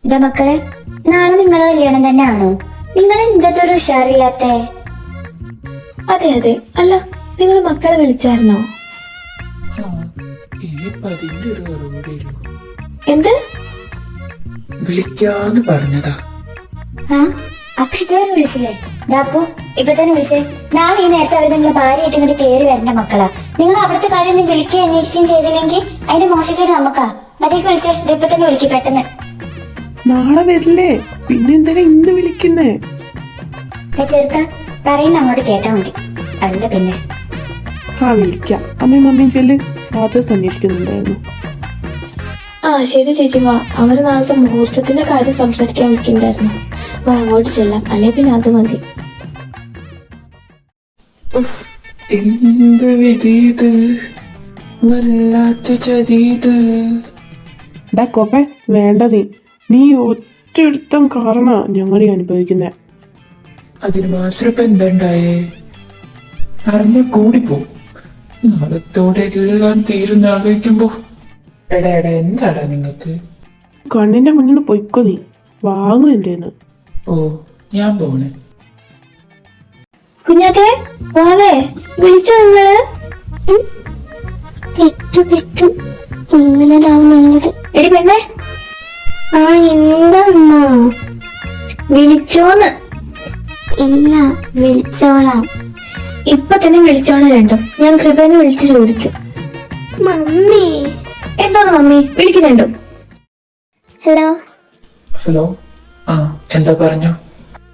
എന്റെ മക്കളെ, നാളെ നിങ്ങളെ കല്യാണം തന്നെയാണോ? നിങ്ങൾ എന്തൊരു ഉഷാറില്ലാത്ത? അതെ അതെ. അല്ല, നിങ്ങൾ മക്കളെ വിളിച്ചായിരുന്നോ? എന്ത് വിളിക്കാന്ന് പറഞ്ഞതാ. അപ്പൊ ഇതുവരെ വിളിച്ചില്ലേ? അപ്പൊ ഇപ്പൊ തന്നെ വിളിച്ചേ. നാളെ ഈ നേരത്തെ അവിടെ നിങ്ങളെ ഭാര്യയായിട്ട് ഇങ്ങോട്ട് കയറി വരേണ്ട മക്കളാ. നിങ്ങൾ അവിടുത്തെ കാര്യം നീ വിളിക്കുകയും അന്വേഷിക്കുകയും ചെയ്തില്ലെങ്കിൽ അതിന്റെ മോശക്കേട് നമുക്കാ. അതേക്ക് വിളിച്ചേ, ഇതിപ്പോ തന്നെ വിളിക്കും പെട്ടെന്ന്. നാളെ വരില്ലേ? പിന്നെ എന്തിനാ ഇന്ന് വിളിക്കുന്നേ? ചേർക്ക പറയുന്ന അങ്ങോട്ട് കേട്ടാ മതി. അല്ല പിന്നെ വിളിക്കാം. അമ്മയും മമ്മിയും ചെല്ല്. ഫാദേഴ്സ് അന്വേഷിക്കുന്നുണ്ടായിരുന്നു. ശരി ചേച്ചി, വാ. അവര് നാളത്തെ മുഹൂർത്തത്തിന്റെ കാര്യം സംസാരിക്കാൻ വിളിക്കണ്ടായിരുന്നു. വാ, അങ്ങോട്ട് ചെല്ലാം. അല്ലെ പിന്നെ അത് മതി. എന്ത് വിധീത്, വല്ലാത്ത ചരീത്. കോപ്പെ വേണ്ട. നീ ഒറ്റടുത്തം കാരണ ഞങ്ങളീ അനുഭവിക്കുന്നേ. അതിന് മാത്രം ഇപ്പൊ എന്തുണ്ടായേ? അറിഞ്ഞ കൂടിപ്പോ. നാളത്തോടെ എല്ലാം തീരുന്ന ആലോചിക്കുമ്പോ എടാ എന്താടാ നിങ്ങക്ക്? കണ്ണിന്റെ മുന്നിൽ പൊയ്ക്കോ. നീ വാങ്ങു എന്റേന്ന്. ഓ, ഞാൻ പോണേ. കുഞ്ഞാത്തെ, വാവേ, വിളിച്ചോ നിങ്ങള്? എടി പെണ്ണേ, എന്താ അമ്മ? വിളിച്ചോന്ന്? ഇല്ല, വിളിച്ചോളാം. ഇപ്പൊ തന്നെ വിളിച്ചോണം രണ്ടും. ഞാൻ കൃപേനെ വിളിച്ചു ചോദിക്കും. മമ്മി. എന്തോന്ന് മമ്മി? വിളിക്കും രണ്ടും. ഹലോ. ഹലോ. എന്താ പറഞ്ഞോ?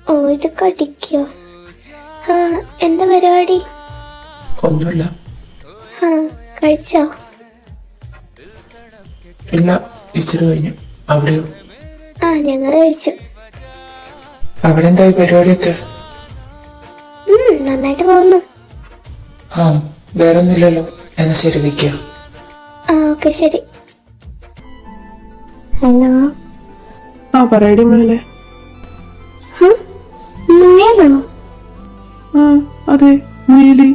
ഓ, ഇത് കടിക്കോ? എന്താ പരിപാടി? ഒന്നുമില്ല. കഴിച്ചോ? ഇല്ല, ഇച്ചിരി കഴിഞ്ഞു. അവിടെയോ? ഞങ്ങള് കഴിച്ചു. അവിടെ എന്തായി പരിപാടിയൊക്കെ? നന്നായിട്ട് പോകുന്നു. വേറെ ഒന്നുമില്ലല്ലോ. എന്നാ ശരി, വയ്ക്കാം. ഓക്കെ, ശരി. ഹലോ. പറയടി മേലെ. മുയലോ? അതെ, മുയലി.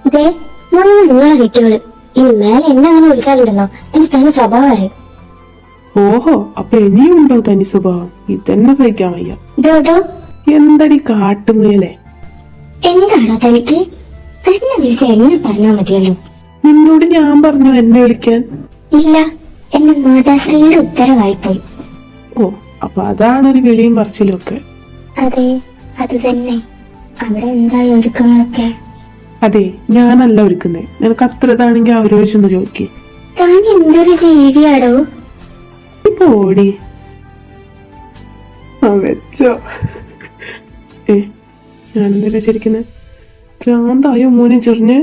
അതെ, മുയൽ നിങ്ങളെ കെട്ടിയോള്. ഇനി മേലെ എന്നെ അങ്ങനെ വിളിച്ചാലുണ്ടല്ലോ എനിക്ക് തന്നെ സ്വഭാവം അറിയും. ഓഹോ, അപ്പൊ ഇനിയും ഉണ്ടോ തനി സ്വഭാവം? ഇതന്നെ സഹിക്കാൻ വയ്യ. ഇതോട്ടോ. എന്തടി കാട്ടുമുയലേ? എന്താണോ തനിക്ക്? തന്നെ വിളിച്ച എന്നെ പറഞ്ഞാ മതിയല്ലോ. നിന്നോട് ഞാൻ പറഞ്ഞു എന്നെ വിളിക്കാൻ? ഇല്ല, എന്റെ മാതാശ്രീയുടെ ഉത്തരവായിപ്പോയി. ഓ, അപ്പൊ അതാണൊരു വിളിയും പറച്ചിലും ഒക്കെ. അതെ, അത് തന്നെ. അവിടെ എന്തായി ഒരുക്കങ്ങളൊക്കെ? അതെ, ഞാനല്ല ഒരുക്കുന്നേ. നിനക്ക് അത്ര ഇതാണെങ്കിൽ അവരോടൊന്ന് ചോദിക്കേ. താൻ എന്തൊരു ജീവിയാടോ? ഓടി വെച്ചോ. ഞാനെന്തിനാ ചിരിക്കുന്നേ? ഭ്രാന്തായോ മോനെ ചെറിഞ്ഞ്?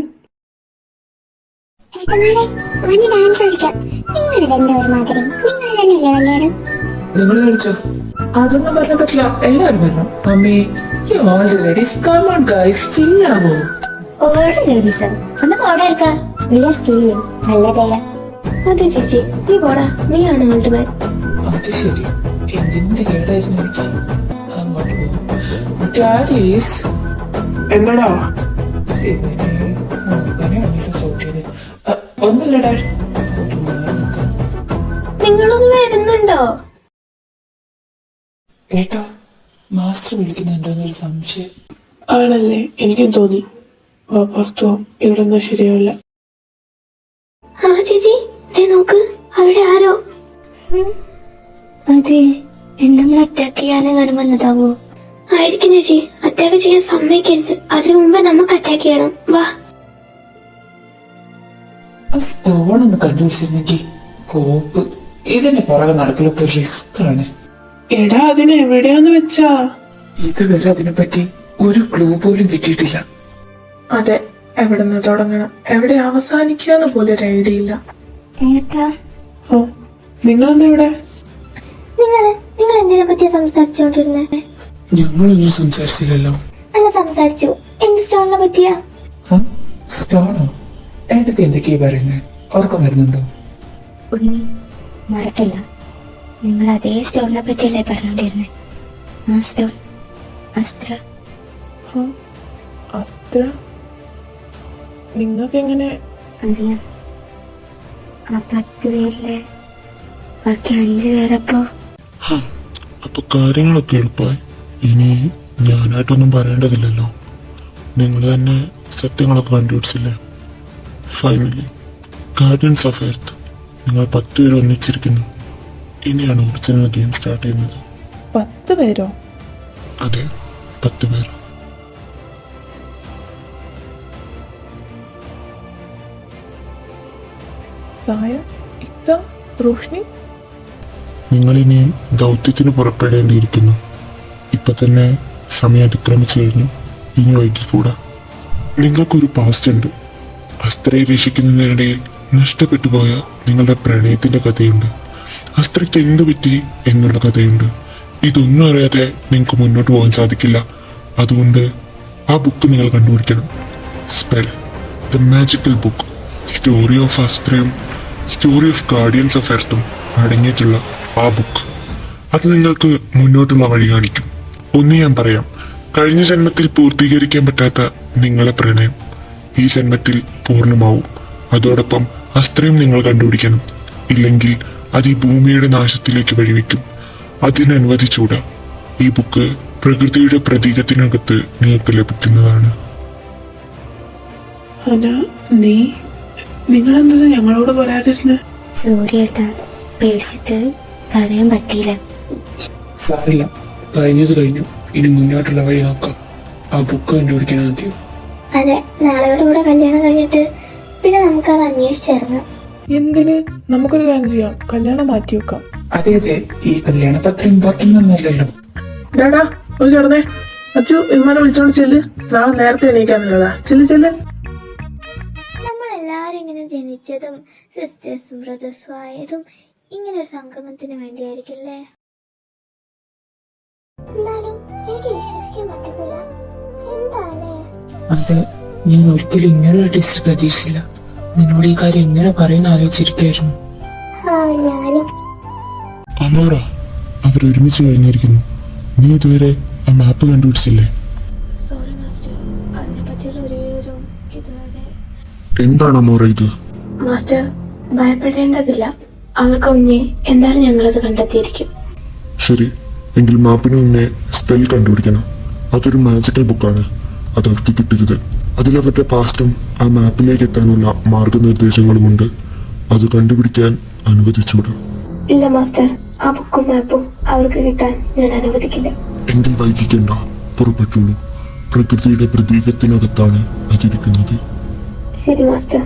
നിങ്ങൾ കളിച്ചോ? അതൊന്നും പറഞ്ഞ പറ്റില്ല. എല്ലാരും പറഞ്ഞു mummy already. Come on guys, ചില്ലാവോ? അതെ ചേച്ചി, നീ പോടാ. നീയാണ് ഓൾഡ് മാൻ. അത് ശരി. എന്തിന്റെ കേടായിരുന്നു എനിക്ക്? അങ്ങോട്ട് പോകും. ഡാഡീസ് എന്നടാ? ഒന്നല്ല ഡാഡ്. നിങ്ങളൊന്ന് വരുന്നുണ്ടോ? ഏട്ടാ, മാസ്റ്റർ വിളിക്കുന്നുണ്ടോന്നൊരു സംശയം. ആണല്ലേ? എനിക്കും തോന്നി. പുറത്തു ഇവിടെ ഒന്നും ശരിയാവില്ല. ചേച്ചി, നോക്ക്, അവിടെ ആരോ. അതെ, നമ്മൾ അറ്റാക്ക് ചെയ്യാനും വന്നതാവോ? ആയിരിക്കും ചേച്ചി. അറ്റാക്ക് ചെയ്യാൻ സമ്മതിക്കരുത്. അതിനു മുമ്പ് നമുക്ക് അറ്റാക്ക് ചെയ്യണം. വാ. ആ സ്റ്റോൺ ഒന്ന് കണ്ടുപിടിച്ചിരുന്നെങ്കിൽ. കോപ്പ് ഇതിന്റെ പുറകെ നടക്കലൊക്കെ റിസ്ക് ആണ്. എടാ, അതിന് എവിടെയാന്ന് വെച്ചാ? ഇതുവരെ അതിനെപ്പറ്റി ഒരു ക്ലൂ പോലും കിട്ടിയിട്ടില്ല. അതെ, എവിടെ നിന്ന് തുടങ്ങണം, എവിടെ അവസാനിക്കാന്ന് പോലും ഒരു ഐഡിയ ഇല്ല. നിങ്ങളെന്താ ഇവിടെ? നിങ്ങൾ എന്തിനെ പറ്റിയാ സംസാരിച്ചോണ്ടിരുന്നേ? ഞങ്ങളൊന്നും സംസാരിച്ചില്ലല്ലോ. അല്ല, സംസാരിച്ചു. എന്ത് സ്റ്റോണിനെ പറ്റിയാ? സ്റ്റോണോ? ഏട്ടത്തി എന്തൊക്കെയാ പറയുന്നത്? ഓർക്കം വരുന്നുണ്ടോ? മറക്കല്ല, നിങ്ങൾ അതേ സ്റ്റോണിനെ പറ്റിയല്ലേ പറഞ്ഞോണ്ടിരുന്നേ? ആ സ്റ്റോൺ, അസ്ത്ര. അസ്ത്ര? നിങ്ങൾക്ക് എങ്ങനെ അറിയാം? ആ 10 പേരിലെ ബാക്കി 5 പേരപ്പോ അപ്പൊ കാര്യങ്ങളൊക്കെ എളുപ്പമായി. ഇനി ഞാനായിട്ടൊന്നും പറയേണ്ടതില്ലല്ലോ. നിങ്ങൾ തന്നെ സത്യങ്ങളൊക്കെ കണ്ടുപിടിച്ചില്ലേ? ഫൈനലി ഗാർഡിയൻസ് ഓഫ് എർത്ത്, നിങ്ങൾ 10 പേര് ഒന്നിച്ചിരിക്കുന്നു. ഇനിയാണ് ഒറിജിനൽ ഗെയിം സ്റ്റാർട്ട് ചെയ്യുന്നത്. 10 പേരോ? അതെ, 10 പേർ. സായ, ഇത്ത, റോഷ്നി. നിങ്ങളിനി ദൗത്യത്തിന് പുറപ്പെടേണ്ടിയിരിക്കുന്നു. ഇപ്പൊ തന്നെ സമയം അതിക്രമിച്ചു കഴിഞ്ഞു. ഇനി വൈകിക്കൂടാ. നിങ്ങൾക്കൊരു പാസ്റ്റ് ഉണ്ട്. അസ്ത്രയെ രക്ഷിക്കുന്നതിനിടയിൽ നഷ്ടപ്പെട്ടു പോയ നിങ്ങളുടെ പ്രണയത്തിന്റെ കഥയുണ്ട്. അസ്ത്രയ്ക്ക് എന്ത് പറ്റി എന്നുള്ള കഥയുണ്ട്. ഇതൊന്നും അറിയാതെ നിങ്ങൾക്ക് മുന്നോട്ട് പോകാൻ സാധിക്കില്ല. അതുകൊണ്ട് ആ ബുക്ക് നിങ്ങൾ കണ്ടുപിടിക്കണം. Spell the magical book, story of അസ്ത്രയും സ്റ്റോറി ഓഫ് ഗാർഡിയൻസ് ഓഫ് എർത്തും അടങ്ങിയിട്ടുള്ള ആ ബുക്ക്. അത് നിങ്ങൾക്ക് മുന്നോട്ടുള്ള വഴി കാണിക്കും. ഒന്ന് ഞാൻ പറയാം, കഴിഞ്ഞ ജന്മത്തിൽ പൂർത്തീകരിക്കാൻ പറ്റാത്ത നിങ്ങളുടെ പ്രണയം ഈ ജന്മത്തിൽ പൂർണ്ണമാവും. അതോടൊപ്പം അസ്ത്രയും നിങ്ങൾ കണ്ടുപിടിക്കണം. ഇല്ലെങ്കിൽ അത് ഈ ഭൂമിയുടെ നാശത്തിലേക്ക് വഴിവെക്കും. അതിനനുവദിച്ചൂടാ. ഈ ബുക്ക് പ്രകൃതിയുടെ പ്രതീകത്തിനകത്ത് നിങ്ങൾക്ക് ലഭിക്കുന്നതാണ്. ഹന, നിങ്ങളെന്താ ഞങ്ങളോട് പറയാതിരുന്നേ? സൂര്യേട്ടാ, പേടിച്ചിട്ട് പറയാൻ പറ്റിയില്ല. സാരില്ല, കഴിഞ്ഞത് കഴിഞ്ഞു. ഇനി മുന്നോട്ടുള്ള വഴി നോക്കാം. ആ ബുക്ക് കണ്ടുപിടിക്കണം ആദ്യം. അതെ, നാളെയോടുകൂടെ കല്യാണം കഴിഞ്ഞിട്ട് പിന്നെ നമുക്കത് അന്വേഷിച്ചിറങ്ങാം. എന്തിന്? നമുക്കൊരു കാര്യം ചെയ്യാം, കല്യാണം മാറ്റി വെക്കാം. അതെ അതെ, ഈ കല്യാണം അത്ര ഇമ്പോർട്ടന്റ് ഒന്നുമല്ലല്ലോ. ഡാടാ, ഒരു കിടന്നേ. അച്ചു, ഇമ്മാനെ വിളിച്ചോണ്ട് ചെല്ല്. നാളെ നേരത്തെ എണീക്കാനുള്ളതാ. ചെല്ല്. നമ്മളെല്ലാരും ഇങ്ങനെ ജനിച്ചതും സിസ്റ്റേഴ്സും ബ്രദേഴ്സും ആയതും ഇങ്ങനെ ഒരു സംഗമത്തിന് വേണ്ടിയായിരിക്കില്ലേ? എന്നാലും എനിക്ക് വിശ്വസിക്കാൻ പറ്റുന്നില്ല. എന്താല്ലേ? അതെ, ഞാൻ ഒരിക്കലും ഇങ്ങനെ ഒരു ടെസ്റ്റ് പ്രതീക്ഷിച്ചില്ല. നിന്നോട് ഈ കാര്യം എങ്ങനെ പറയുന്ന ആലോചിച്ചിരിക്കായിരുന്നു. ഞാനും. അമോറ, അവരൊരുമിച്ച് കഴിഞ്ഞിരിക്കുന്നു. നീ ഇതുവരെ ആ മാപ്പ് കണ്ടുപിടിച്ചില്ലേ? സോറി മാസ്റ്റർ, അതിനെ പറ്റിയുള്ള ഒരു വിവരവും ഇതുവരെ. എന്താണ് അമോറ ഇത്? മാസ്റ്റർ, ഭയപ്പെടേണ്ടതില്ല. അവൾക്ക് മുന്നേ എന്തായാലും ഞങ്ങളത് കണ്ടെത്തിയിരിക്കും. ശരി, എങ്കിൽ മാപ്പിന് മുന്നേ സ്പെൽ കണ്ടുപിടിക്കണം. അതൊരു മാജിക്കൽ ബുക്കാണ്. അത് അവർക്ക് കിട്ടരുത്. അതിലവരുടെ പാസ്റ്റും ആ മാപ്പിലേക്ക് എത്താനുള്ള മാർഗനിർദ്ദേശങ്ങളുമുണ്ട്. അത് കണ്ടുപിടിക്കാൻ അനുവദിച്ചൂടാ. ഇല്ല മാസ്റ്റർ, ആ ബുക്കും മാപ്പും അവർക്ക് കിട്ടാൻ ഞാൻ അനുവദിക്കില്ല. എങ്കിൽ വൈകിക്കണ്ട, പുറപ്പെട്ടോളൂ. പ്രകൃതിയുടെ പ്രതീകത്തിനകത്താണ് അതിരിക്കുന്നത്. ശരി മാസ്റ്റർ.